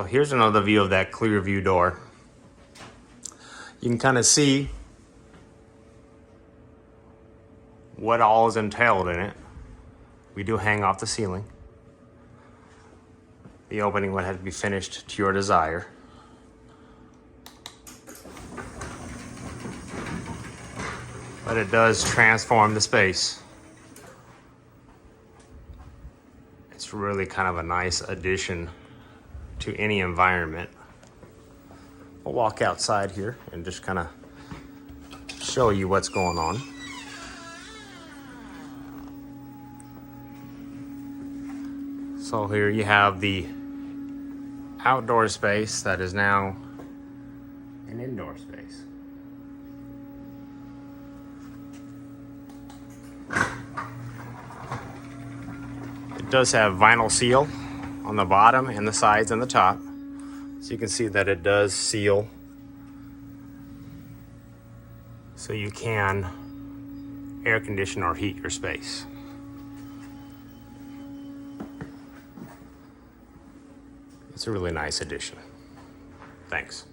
So here's another view of that clear view door. You can kind of see what all is entailed in it. We do hang off the ceiling. The opening would have to be finished to your desire. But it does transform the space. It's really kind of a nice addition to any environment. We'll walk outside here and just kind of show you what's going on. So here you have the outdoor space that is now an indoor space. It does have vinyl seal on the bottom and the sides and the top. So you can see that it does seal, so you can air condition or heat your space. It's a really nice addition. Thanks.